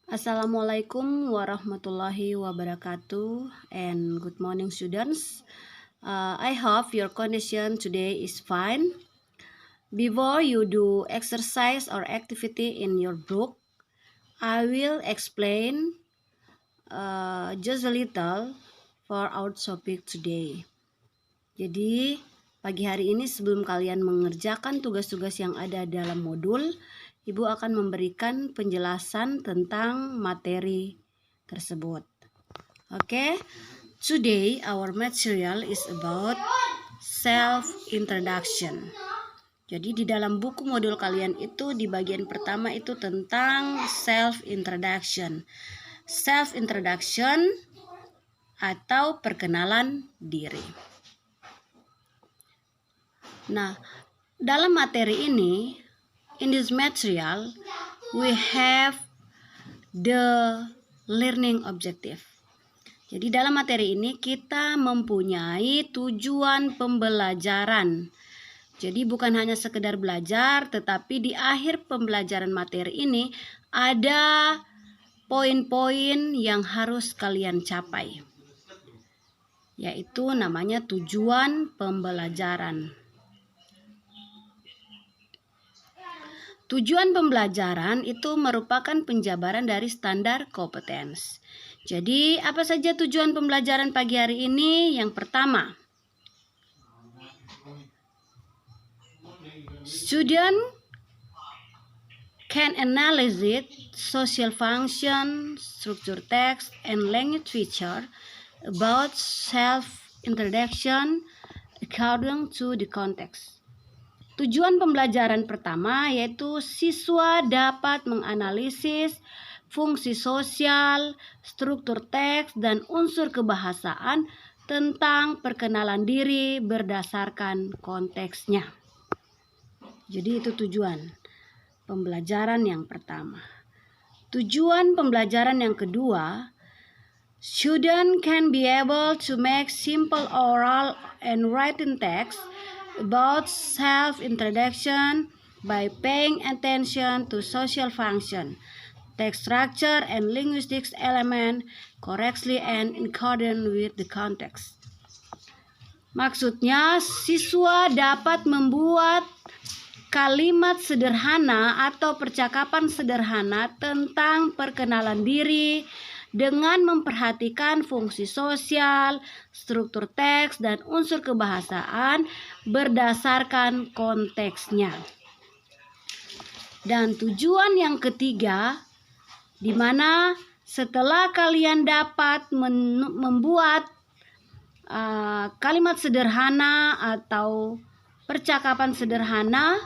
Assalamualaikum warahmatullahi wabarakatuh and good morning students. I hope your condition today is fine. Before you do exercise or activity in your book, I will explain just a little for our topic today. Jadi pagi hari ini sebelum kalian mengerjakan tugas-tugas yang ada dalam modul, Ibu akan memberikan penjelasan tentang materi tersebut. Okay, today our material is about self-introduction. Jadi di dalam buku modul kalian itu di bagian pertama itu tentang self-introduction. Self-introduction atau perkenalan diri. Nah, dalam materi ini, in this material, we have the learning objective. Jadi dalam materi ini kita mempunyai tujuan pembelajaran. Jadi bukan hanya sekedar belajar, tetapi di akhir pembelajaran materi ini ada poin-poin yang harus kalian capai. Yaitu namanya tujuan pembelajaran. Tujuan pembelajaran itu merupakan penjabaran dari standar kompetens. Jadi, apa saja tujuan pembelajaran pagi hari ini? Yang pertama, student can analyze it, social function, structure text, and language feature about self-introduction according to the context. Tujuan pembelajaran pertama yaitu siswa dapat menganalisis fungsi sosial, struktur teks, dan unsur kebahasaan tentang perkenalan diri berdasarkan konteksnya. Jadi itu tujuan pembelajaran yang pertama. Tujuan pembelajaran yang kedua, student can be able to make simple oral and written text about self-introduction by paying attention to social function, text structure, and linguistic element correctly and in accordance with the context. Maksudnya, siswa dapat membuat kalimat sederhana atau percakapan sederhana tentang perkenalan diri dengan memperhatikan fungsi sosial, struktur teks, dan unsur kebahasaan berdasarkan konteksnya. Dan tujuan yang ketiga, di mana setelah kalian dapat membuat kalimat sederhana atau percakapan sederhana,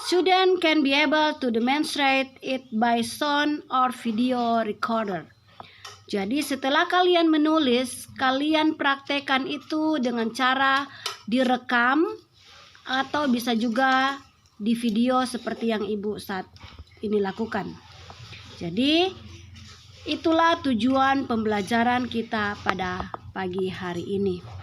student can be able to demonstrate it by sound or video recorder. Jadi setelah kalian menulis, kalian praktekkan itu dengan cara direkam atau bisa juga di video seperti yang Ibu saat ini lakukan. Jadi itulah tujuan pembelajaran kita pada pagi hari ini.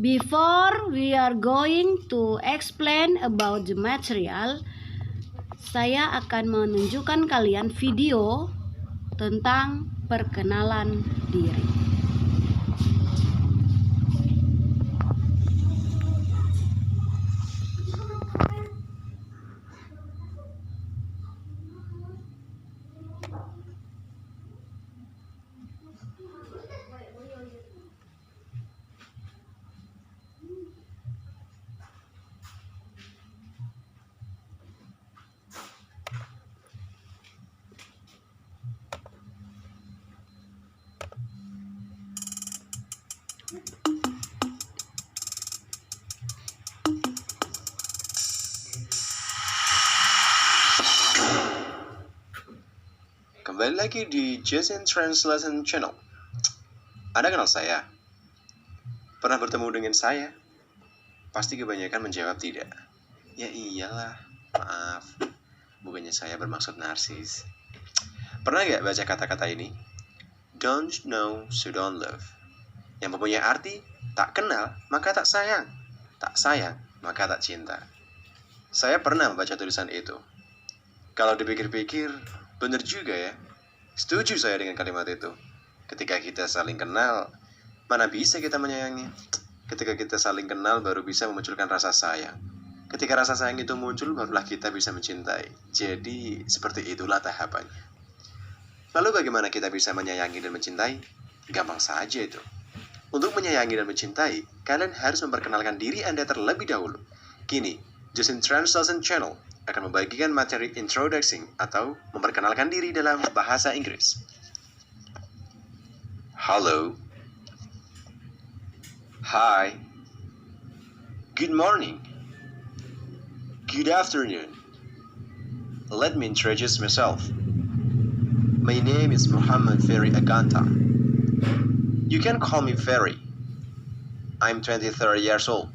Before we are going to explain about the material, saya akan menunjukkan kalian video tentang perkenalan diri. Kembali lagi di Jason Translation Channel. Anda kenal saya? Pernah bertemu dengan saya? Pasti kebanyakan menjawab tidak. Ya iyalah, maaf. Bukannya saya bermaksud narsis. Pernah gak baca kata-kata ini? Don't know, so don't love. Yang mempunyai arti, tak kenal, maka tak sayang. Tak sayang, maka tak cinta. Saya pernah membaca tulisan itu. Kalau dipikir-pikir, benar juga ya. Setuju saya dengan kalimat itu. Ketika kita saling kenal, mana bisa kita menyayangi? Ketika kita saling kenal, baru bisa memunculkan rasa sayang. Ketika rasa sayang itu muncul, barulah kita bisa mencintai. Jadi, seperti itulah tahapannya. Lalu bagaimana kita bisa menyayangi dan mencintai? Gampang saja itu. Untuk menyayangi dan mencintai, kalian harus memperkenalkan diri Anda terlebih dahulu. Kini, Justin Translation Channel akan membagikan materi introducing atau memperkenalkan diri dalam bahasa Inggris. Halo. Hi. Good morning. Good afternoon. Let me introduce myself. My name is Muhammad Ferry Aganta. You can call me Ferry. I'm 23 years old.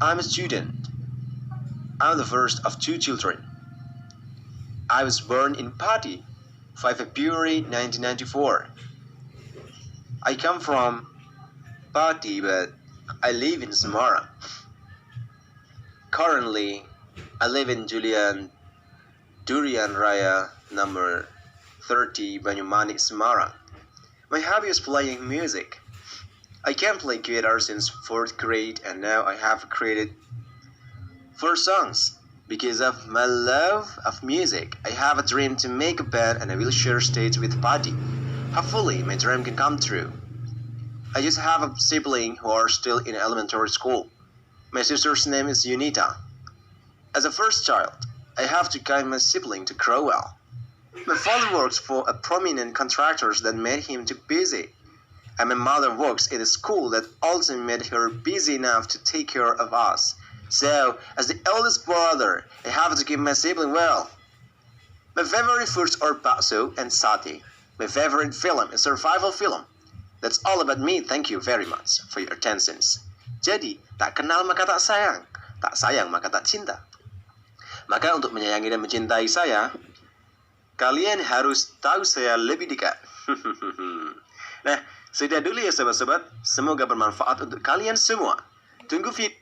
I'm a student. I'm the first of 2 children. I was born in Pati, 5 February 1994. I come from Pati, but I live in Semarang. Currently, I live in Durian Raya, number 30, Banyumanik, Semarang. My hobby is playing music. I can play guitar since 4th grade, and now I have created 4 songs. Because of my love of music, I have a dream to make a band and I will share stage with Pati. Hopefully, my dream can come true. I just have a sibling who are still in elementary school. My sister's name is Unita. As a first child, I have to guide my sibling to grow well. My father works for a prominent contractor that made him too busy. And my mother works in a school that also made her busy enough to take care of us. So, as the eldest brother, I have to keep my sibling well. My favorite foods are bakso and satay. My favorite film is a survival film. That's all about me. Thank you very much for your attentions. Jadi, tak kenal maka tak sayang maka tak cinta. Maka untuk menyayangi dan mencintai saya, kalian harus tahu saya lebih dekat. Nah, sudah dulu ya sobat-sobat. Semoga bermanfaat untuk kalian semua. Tunggu video.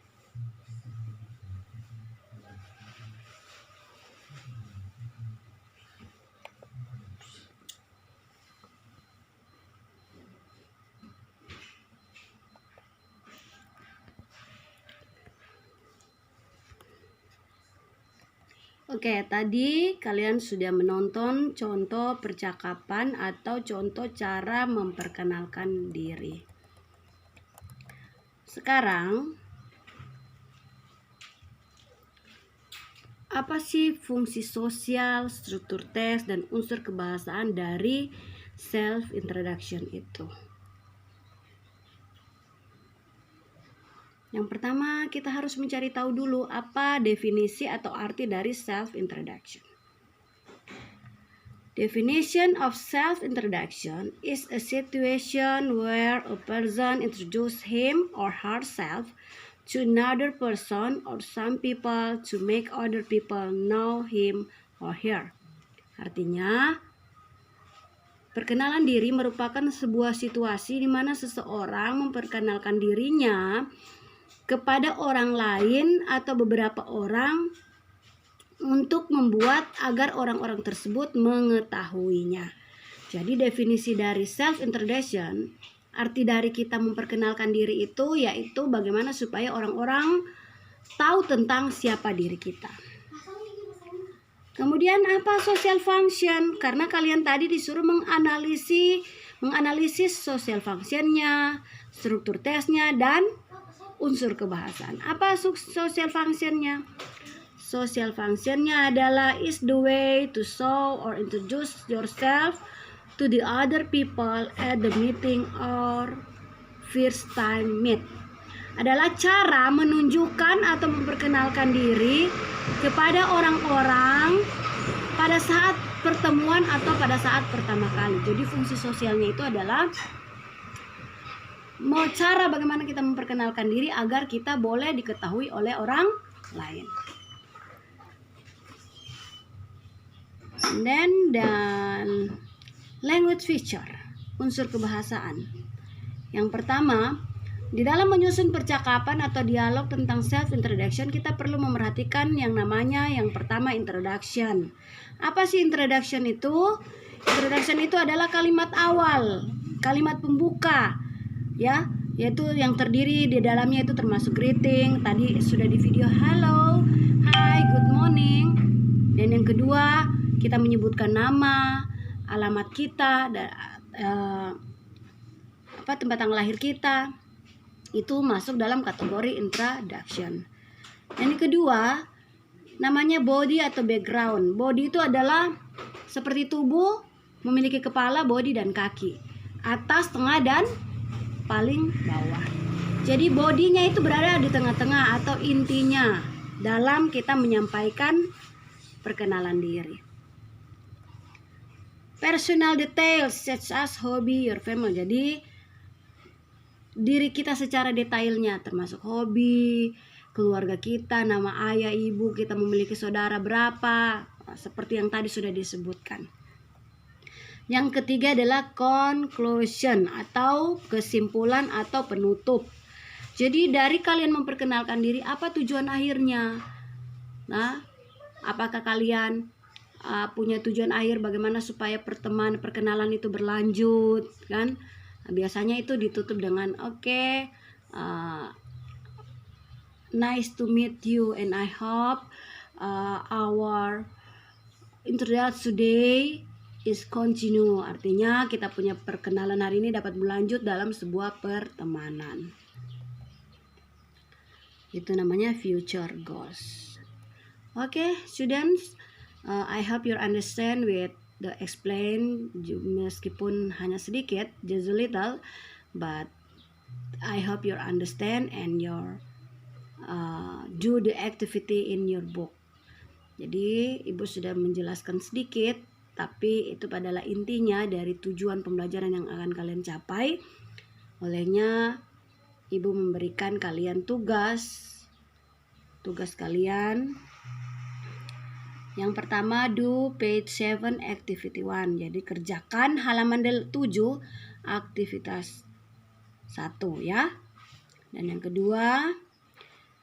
Oke, tadi kalian sudah menonton contoh percakapan atau contoh cara memperkenalkan diri. Sekarang, apa sih fungsi sosial, struktur teks, dan unsur kebahasaan dari self-introduction itu? Yang pertama, kita harus mencari tahu dulu apa definisi atau arti dari self-introduction. Definition of self-introduction is a situation where a person introduces him or herself to another person or some people to make other people know him or her. Artinya, perkenalan diri merupakan sebuah situasi di mana seseorang memperkenalkan dirinya kepada orang lain atau beberapa orang untuk membuat agar orang-orang tersebut mengetahuinya. Jadi definisi dari self-introduction, arti dari kita memperkenalkan diri itu yaitu bagaimana supaya orang-orang tahu tentang siapa diri kita. Kemudian apa social function? Karena kalian tadi disuruh menganalisis social functionnya, struktur tesnya, dan unsur kebahasaan. Apa social functionnya? Social functionnya adalah is the way to show or introduce yourself to the other people at the meeting or first time meet. Adalah cara menunjukkan atau memperkenalkan diri kepada orang-orang pada saat pertemuan atau pada saat pertama kali. Jadi fungsi sosialnya itu adalah cara bagaimana kita memperkenalkan diri agar kita boleh diketahui oleh orang lain. Dan language feature, unsur kebahasaan. Yang pertama, Di dalam menyusun percakapan atau dialog tentang self introduction, kita perlu memerhatikan yang namanya yang pertama introduction. Apa sih introduction itu? Introduction itu adalah kalimat awal, kalimat pembuka, ya, yaitu yang terdiri di dalamnya itu termasuk greeting. Tadi sudah di video hello, hi, good morning. Dan yang kedua, kita menyebutkan nama, alamat kita, tempat tanggal lahir kita. Itu masuk dalam kategori introduction. Yang kedua, namanya body atau background. Body itu adalah seperti tubuh, memiliki kepala, body, dan kaki. Atas, tengah, dan paling bawah. Jadi bodinya itu berada di tengah-tengah atau intinya dalam kita menyampaikan perkenalan diri. Personal details such as hobby, your family. Jadi diri kita secara detailnya termasuk hobi, keluarga kita, nama ayah, ibu, kita memiliki saudara berapa, seperti yang tadi sudah disebutkan. Yang ketiga adalah conclusion atau kesimpulan atau penutup. Jadi dari kalian memperkenalkan diri, apa tujuan akhirnya? Nah, apakah kalian punya tujuan akhir bagaimana supaya perkenalan itu berlanjut, kan? Biasanya itu ditutup dengan nice to meet you and I hope our introduction today is continue. Artinya kita punya perkenalan hari ini dapat berlanjut dalam sebuah pertemanan. Itu namanya future goals. Okay, students, I hope you understand with the explain, meskipun hanya sedikit, just a little, but I hope you understand and your do the activity in your book. Jadi ibu sudah menjelaskan sedikit, tapi itu adalah intinya dari tujuan pembelajaran yang akan kalian capai. Olehnya ibu memberikan kalian tugas kalian. Yang pertama, do page 7 activity 1. Jadi kerjakan halaman 7 aktivitas 1 ya. Dan yang kedua,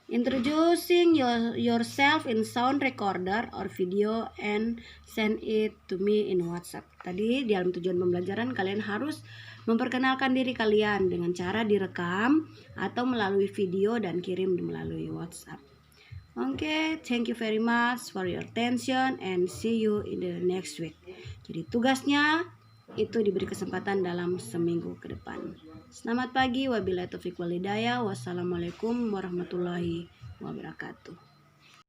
introducing yourself in sound recorder or video and send it to me in WhatsApp. Tadi di dalam tujuan pembelajaran kalian harus memperkenalkan diri kalian dengan cara direkam atau melalui video dan kirim melalui WhatsApp. Okay, thank you very much for your attention and see you in the next week. Jadi tugasnya itu diberi kesempatan dalam seminggu ke depan. Selamat pagi, wabillahi taufiq wal hidayah. Wassalamualaikum warahmatullahi wabarakatuh.